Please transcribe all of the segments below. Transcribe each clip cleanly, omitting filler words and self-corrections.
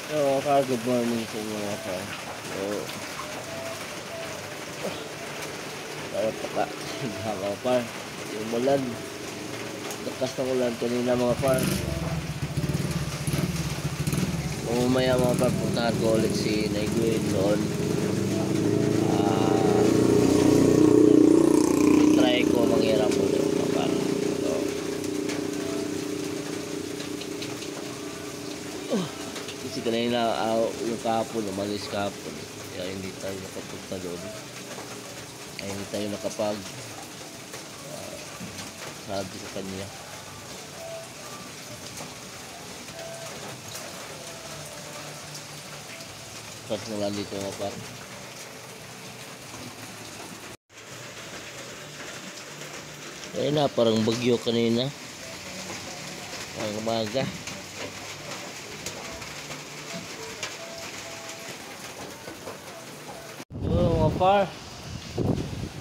So, good morning sa inyo mga par. So, tayo pa ka. Mga par. Yung ulan. Lakas ng ulan kanina mga par. Mamaya mga par, puntahan ko ulit si Naiguin doon. Try ko manghirap ulit mga par. So, kasi kanina yung kahapon, umalis kahapon. Kaya hindi tayo nakapunta doon. Ay hindi tayo nakapag sabi sa kanya. Tapos naman dito mga par. Kaya na parang bagyo kanina. Ang umaga. Mga par.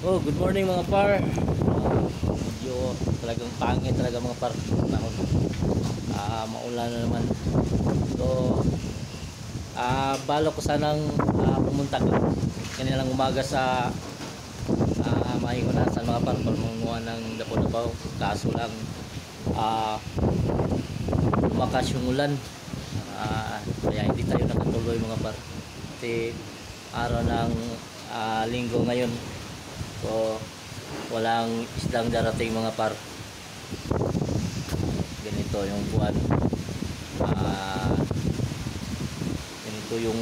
Oh, good morning mga par. Medyo talagang pangit talaga mga par. Maulan na naman. So, balo ko sanang pumunta kanina lang umaga sa Maihunasan mga par para manguha ng dapo-dapaw. Kaso lang lumakas yung ulan. Kaya hindi tayo nakatuloy mga par. Kasi araw ng linggo ngayon. So walang isdang darating mga par. Ganito yung buwan. Ganito yung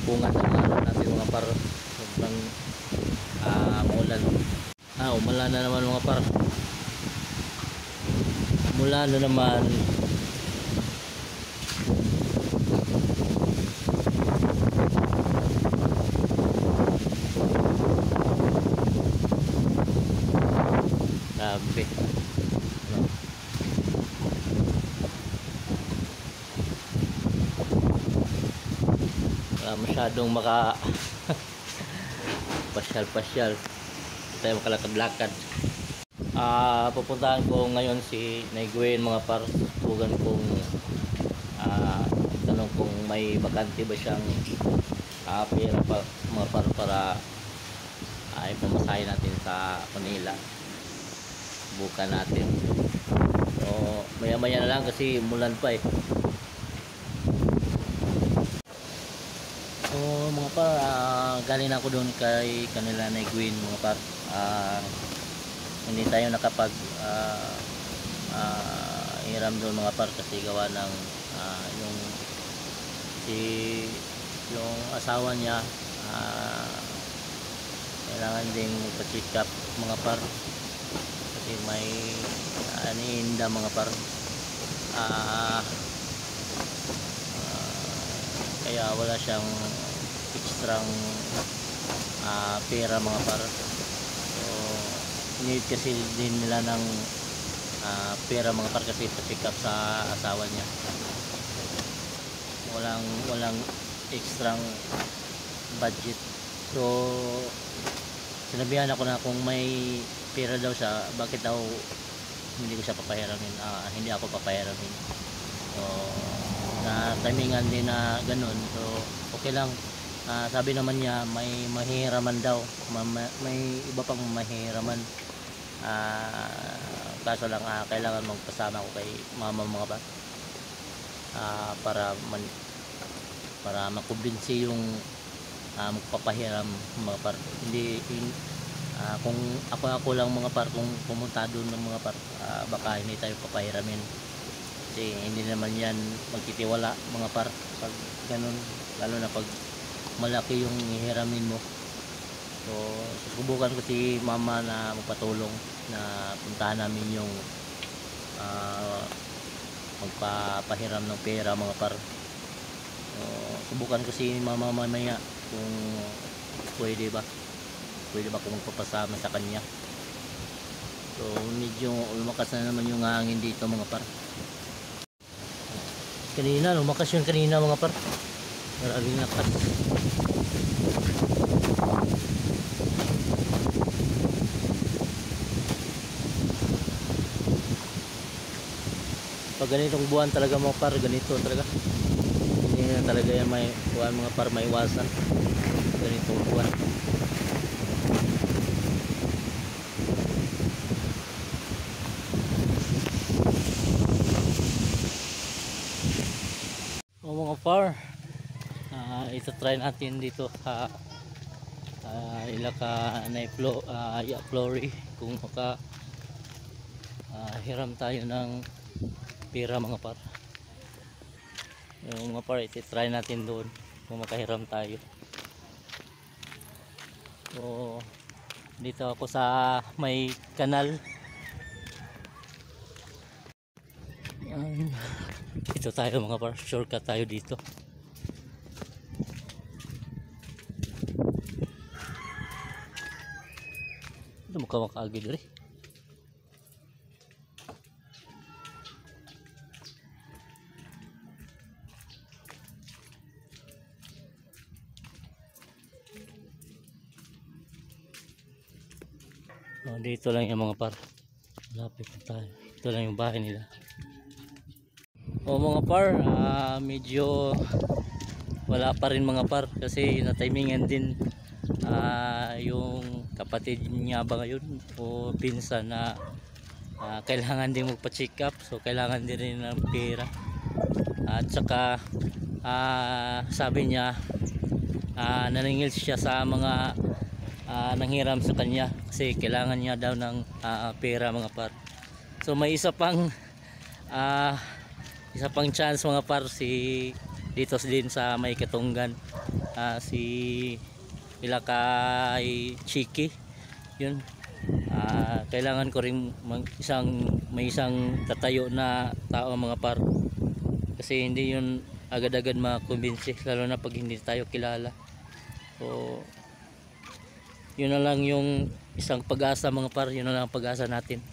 bunga ng araw natin mga par. Sobrang maulan. Umulan na naman mga par. Umulan na naman. Grabe. Wala masyadong maka pasyal-pasyal. Hindi tayo makalakad-lakad. Pupuntahan ko ngayon si Naiguin mga par. Tugan kung tanong kung may bakante ba siyang pera pa mga par para ipamasahe natin sa Manila. Bukan natin. So maya-maya na lang kasi umulan pa eh. So mga par, galing ako doon kay kanila Naiguin mga par. Hindi tayo nakapag hiram doon mga par kasi gawa ng yung asawa niya kailangan ding pa-check up mga par kasi may aniinda mga par. Kaya wala siyang extrang pera mga par. So need kasi din nila ng pera mga par kasi pa-check up sa asawa niya. Walang extrang budget. So sinabihan ako na kung may pera daw siya, bakit daw hindi ko siya papahiramin. Hindi ako papahiramin. So na timingan din na ganun. So okay lang. Sabi naman niya may mahihiraman daw, may iba pang mahihiraman. Kaso lang kailangan magpasama ko kay mama mga ba para makumbinsi yung magpapahiram mga par. Hindi kung ako lang mga par, kung pumunta doon ng mga par, baka hindi tayo papahiramin kasi hindi naman yan magtitiwala mga par pag ganun, lalo na pag malaki yung hihiramin mo. So susubukan ko si mama na magpatulong na puntahan namin yung magpapahiram ng pera mga par. So subukan ko si mama mamaya kung pwede ba kung magpapasama sa kanya. So medyo lumakas na naman yung hangin dito mga par. Kanina lumakas yung kanina mga par. Maraming lakas. Pag ganitong buwan talaga mga par, ganito talaga. Hindi na talaga yan may buwan mga par, may iwasan. Ganitong buwan. O mga par, ito try natin dito sa Ilaka Flori kung maka hiram tayo ng pera mga par. Yung mga par, ito try natin doon kung makahiram tayo. So dito ako sa may kanal. Ito tayo mga par, shortcut tayo dito. Ito makaagi diri. Dito lang yung mga par. Lapit na tayo. Ito lang yung bahay nila. Mga par, medyo wala pa rin mga par kasi natimingan din yung kapatid niya ba ngayon o pinsan na kailangan din magpa-check up, so kailangan din rin ng pera. At saka sabi niya naningil siya sa mga nanghiram sa kanya kasi kailangan niya daw ng pera mga par. So may isa pang chance mga par, si dito din sa may Katunggan, si Ilakay Chiki yun. Kailangan ko rin may isang tatayo na tao mga par kasi hindi yun agad-agad makumbinsi, lalo na pag hindi tayo kilala. So yun na lang yung isang pag-asa mga par, yun na lang ang pag-asa natin.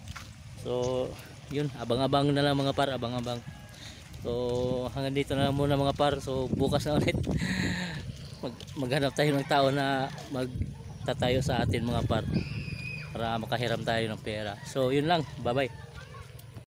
So yun, abang-abang na lang mga par, abang-abang. So hanggang dito na lang muna mga par. So bukas na ulit maghanap tayo ng tao na magtatayo sa atin mga par para makahiram tayo ng pera. So yun lang, bye bye.